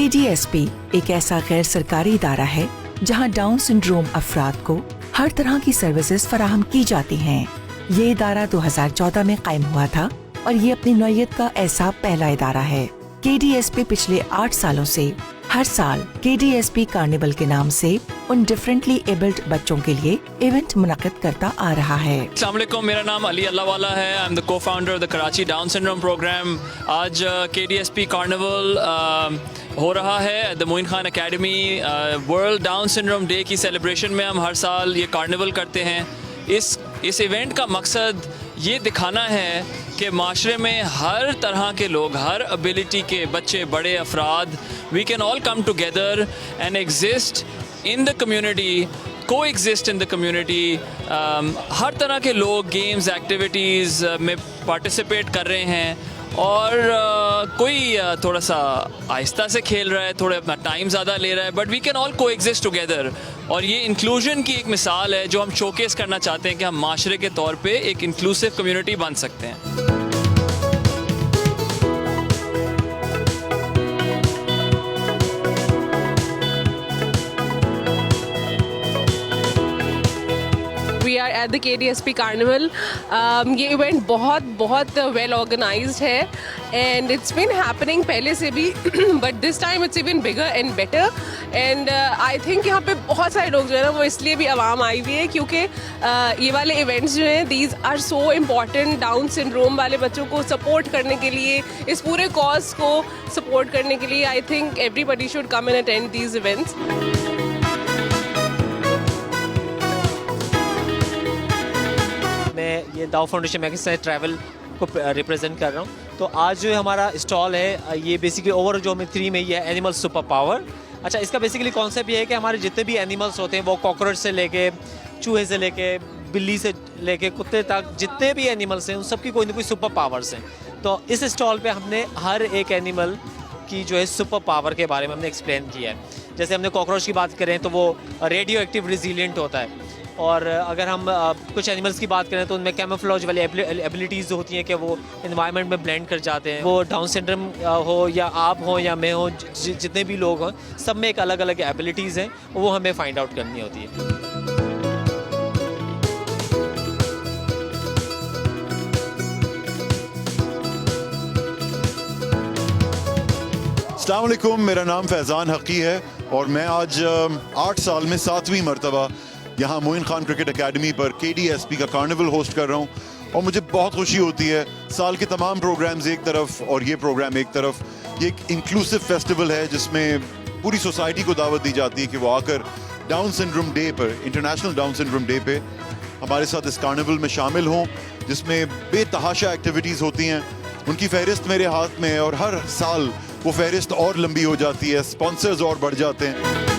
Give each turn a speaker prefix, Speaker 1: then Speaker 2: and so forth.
Speaker 1: KDSP एक ऐसा गैर सरकारी इदारा है जहां डाउन सिंड्रोम अफराद को हर तरह की सर्विसेज फराहम की जाती हैं। ये इदारा 2014 में कायम हुआ था और ये अपनी नौयत का ऐसा पहला इदारा है। KDSP पिछले 8 सालों से हर साल KDSP कार्निवल के नाम से उन डिफरेंटली एबल्ड बच्चों के लिए इवेंट मुनक़िद करता आ रहा है।
Speaker 2: अस्सलाम वालेकुम, मेरा नाम अली अल्लाहवाला है। I am the co founder of the Karachi down syndrome program. आज KDSP कार्निवल हो रहा है the Moin Khan academy. World down syndrome day की सेलिब्रेशन में हम हर साल ये कार्निवल करते हैं। इस इवेंट का मकसद ये दिखाना है कि माशरे में हर तरह के लोग, हर एबिलिटी के बच्चे, बड़े अफराद, we can all come together and exist in the community, coexist in the community. हर तरह के लोग गेम्स, एक्टिविटीज़ में पार्टिसिपेट कर रहे हैं और कोई थोड़ा सा आहिस्ता से खेल रहा है, थोड़ा अपना टाइम ज़्यादा ले रहा है, बट वी कैन ऑल को एग्जिस्ट टुगेदर। और ये इंक्लूजन की एक मिसाल है जो हम शोकेस करना चाहते हैं कि हम माशरे के तौर पे एक इंक्लूसिव कम्युनिटी बन सकते हैं।
Speaker 3: We are at the KDSP Carnival. ये इवेंट बहुत वेल ऑर्गेनाइज्ड है and it's been happening पहले से भी but this time it's even bigger and better and I think यहाँ पे बहुत सारे लोग जो है ना वो इसलिए भी आवाम आई हुई है क्योंकि ये वाले इवेंट्स जो हैं these are so important down syndrome वाले बच्चों को सपोर्ट करने के लिए, इस पूरे कॉज को सपोर्ट करने के लिए I think everybody should come and attend these events.
Speaker 4: मैं ये दाव फाउंडेशन मैं से ट्रैवल को रिप्रेजेंट कर रहा हूँ। तो आज जो हमारा स्टॉल है ये बेसिकली ओवर जो हमें थीम है ये एनिमल सुपर पावर। अच्छा, इसका बेसिकली कॉन्सेप्ट ये है कि हमारे जितने भी एनिमल्स होते हैं वो कॉकरोच से लेके, चूहे से लेके, बिल्ली से लेके, कुत्ते तक, जितने भी एनिमल्स हैं उन सब की कोई ना कोई सुपर पावर्स हैं। तो इस स्टॉल पे हमने हर एक एनिमल की जो है सुपर पावर के बारे में हमने एक्सप्लेन किया है। जैसे हमने कॉकरोच की बात करें तो वो रेडियो एक्टिव रेजिलिएंट होता है, और अगर हम कुछ एनिमल्स की बात करें तो उनमें कैमोफ्लेज वाली एबिलिटीज़ होती हैं कि वो इन्वायरमेंट में ब्लेंड कर जाते हैं। वो डाउन सिंड्रोम हो या आप हो या मैं हो, जितने भी लोग हों, सब में एक अलग अलग एबिलिटीज़ हैं, वो हमें फाइंड आउट करनी होती है।
Speaker 5: अस्सलाम वालेकुम, मेरा नाम फैज़ान हक़ी है और मैं आज 8 साल में 7वीं मरतबा यहाँ मोइन खान क्रिकेट एकेडमी पर KDSP का कार्निवल होस्ट कर रहा हूँ और मुझे बहुत खुशी होती है। साल के तमाम प्रोग्राम्स एक तरफ और ये प्रोग्राम एक तरफ, ये एक इंक्लूसिव फेस्टिवल है जिसमें पूरी सोसाइटी को दावत दी जाती है कि वो आकर डाउन सिंड्रोम डे पर, इंटरनेशनल डाउन सिंड्रोम डे पे हमारे साथ इस कार्निवल में शामिल हों, जिसमें बेतहाशा एक्टिविटीज़ होती हैं। उनकी फहरिस्त मेरे हाथ में है और हर साल वो फहरिस्त और लंबी हो जाती है, स्पॉन्सर्स और बढ़ जाते हैं।